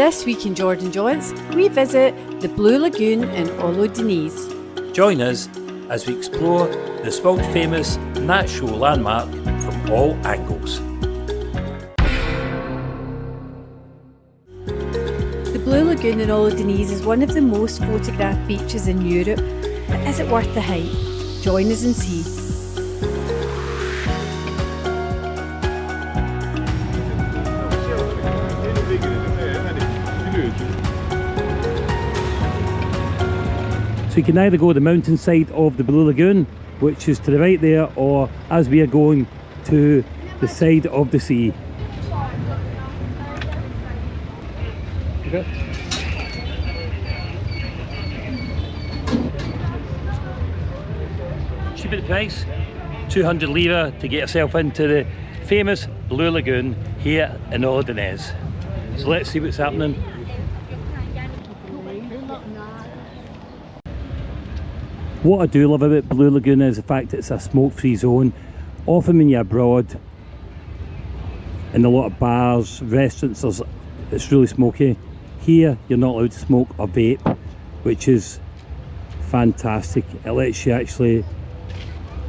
This week in Jordan Jaunts, we visit the Blue Lagoon in Ölüdeniz. Join us as we explore this world-famous natural landmark from all angles. The Blue Lagoon in Ölüdeniz is one of the most photographed beaches in Europe, but is it worth the hype? Join us and see. So you can either go the mountainside of the Blue Lagoon, which is to the right there, or as we are going to the side of the sea. Okay. Cheap at the price, 200 lira to get yourself into the famous Blue Lagoon here in Ölüdeniz. So let's see what's happening. What I do love about Blue Lagoon is the fact that it's a smoke-free zone. Often when you're abroad, in a lot of bars, restaurants, it's really smoky. Here, you're not allowed to smoke or vape, which is fantastic. It lets you actually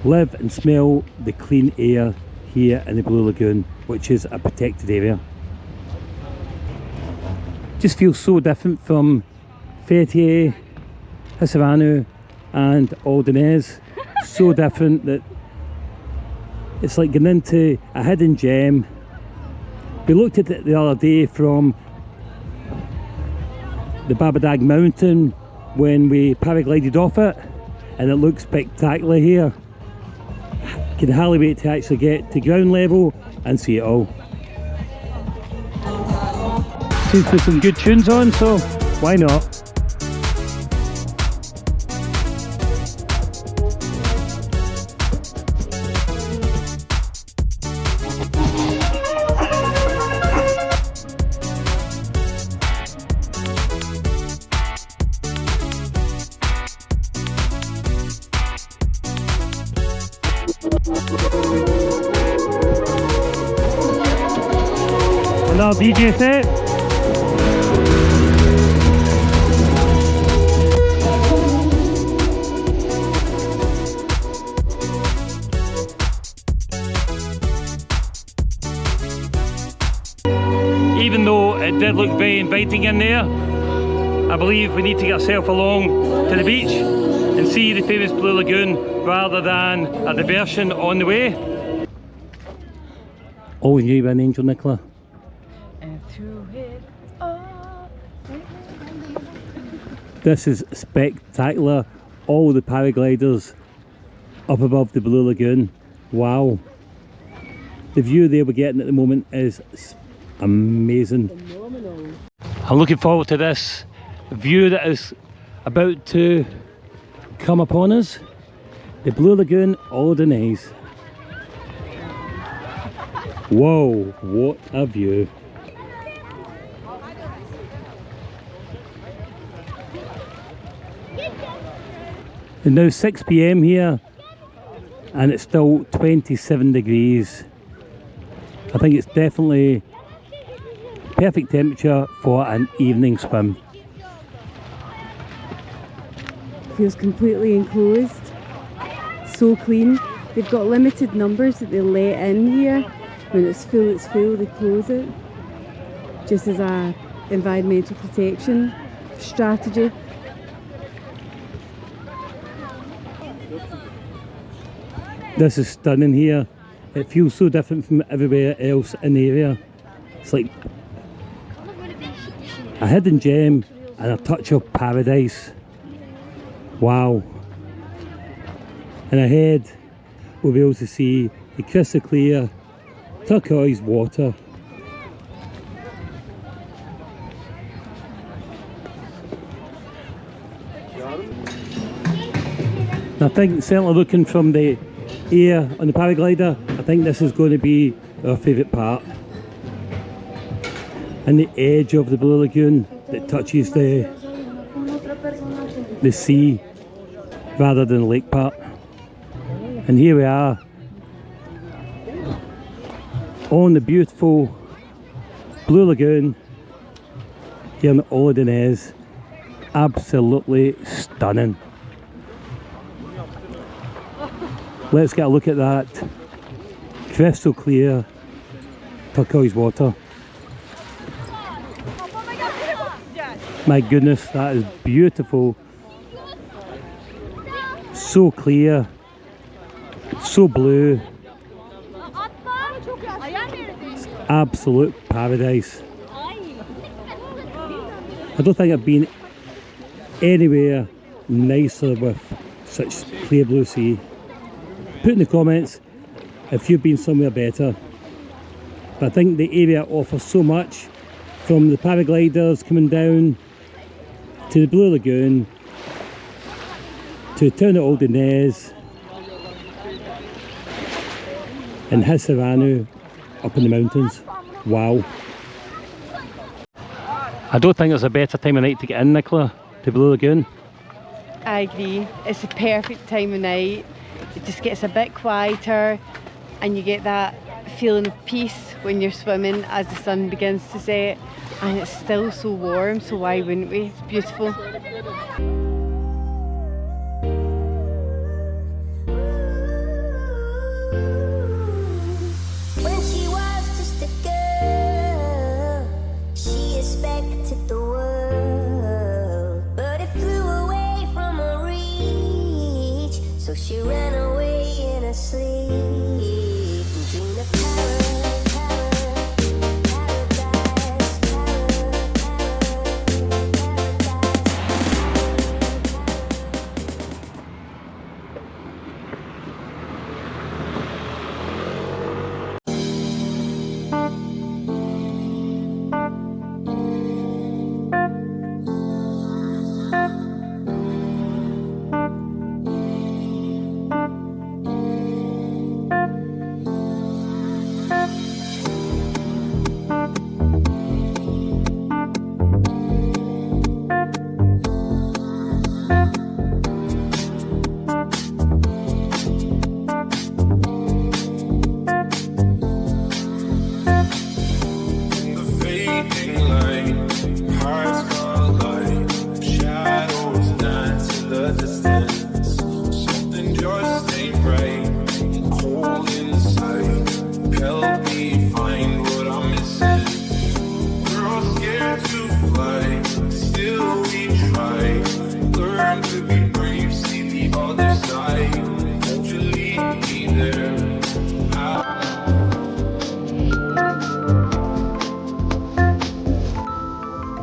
live and smell the clean air here in the Blue Lagoon, which is a protected area. Just feels so different from Fethiye, Cabanas and Ölüdeniz. So different that it's like getting into a hidden gem. We looked at it the other day from the Babadağ Mountain when we paraglided off it, and it looks spectacular here. Can hardly wait to actually get to ground level and see it all. Seems to be some good tunes on, so why not? Another DJ set. Even though it did look very inviting in there, I believe we need to get ourselves along to the beach and see the famous Blue Lagoon rather than a diversion on the way. Always knew you were an angel, Nicola. This is spectacular. All the paragliders up above the Blue Lagoon. Wow. The view there we're getting at the moment is amazing. Phenomenal. I'm looking forward to this view that is about to come upon us. The Blue Lagoon Oludeniz. Whoa, what a view. It's now 6 PM here and it's still 27 degrees. I think it's definitely perfect temperature for an evening swim. Feels completely enclosed, so clean. They've got limited numbers that they let in here. When it's full, they close it, just as a environmental protection strategy. This is stunning here. It feels so different from everywhere else in the area. It's like a hidden gem and a touch of paradise. Wow. And ahead we'll be able to see the crystal clear turquoise water. I think certainly looking from the air on the paraglider, I think this is going to be our favourite part. And the edge of the Blue Lagoon that touches the sea rather than the lake part. And here we are on the beautiful Blue Lagoon here in Ölüdeniz. Absolutely stunning. Let's get a look at that. Crystal clear turquoise water. My goodness, that is beautiful. So clear, so blue. It's absolute paradise. I don't think I've been anywhere nicer with such clear blue sea. Put in the comments if you've been somewhere better. But I think the area offers so much, from the paragliders coming down to the Blue Lagoon to the town of Ölüdeniz and Hisaranu up in the mountains. Wow. I don't think there's a better time of night to get in, Nicola, to Blue Lagoon. I agree. It's the perfect time of night. It just gets a bit quieter and you get that feeling of peace when you're swimming as the sun begins to set, and it's still so warm, so why wouldn't we? It's beautiful. When she was just a girl, she expected the world, but it flew away from her reach, so she ran away in her sleep and dreamed of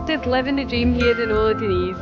just living the dream here in Ölüdeniz.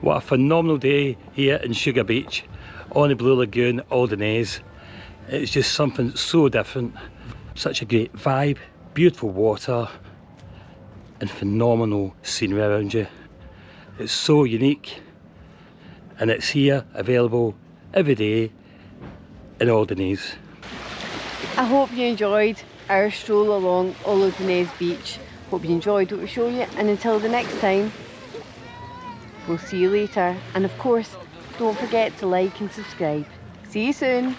What a phenomenal day here in Sugar Beach. on the Blue Lagoon Oludeniz. It's just something so different, such a great vibe, beautiful water and phenomenal scenery around you. It's so unique and it's here available every day in Oludeniz. I hope you enjoyed our stroll along Ölüdeniz Beach. Hope you enjoyed what we show you, and until the next time, we'll see you later. And of course, don't forget to like and subscribe. See you soon.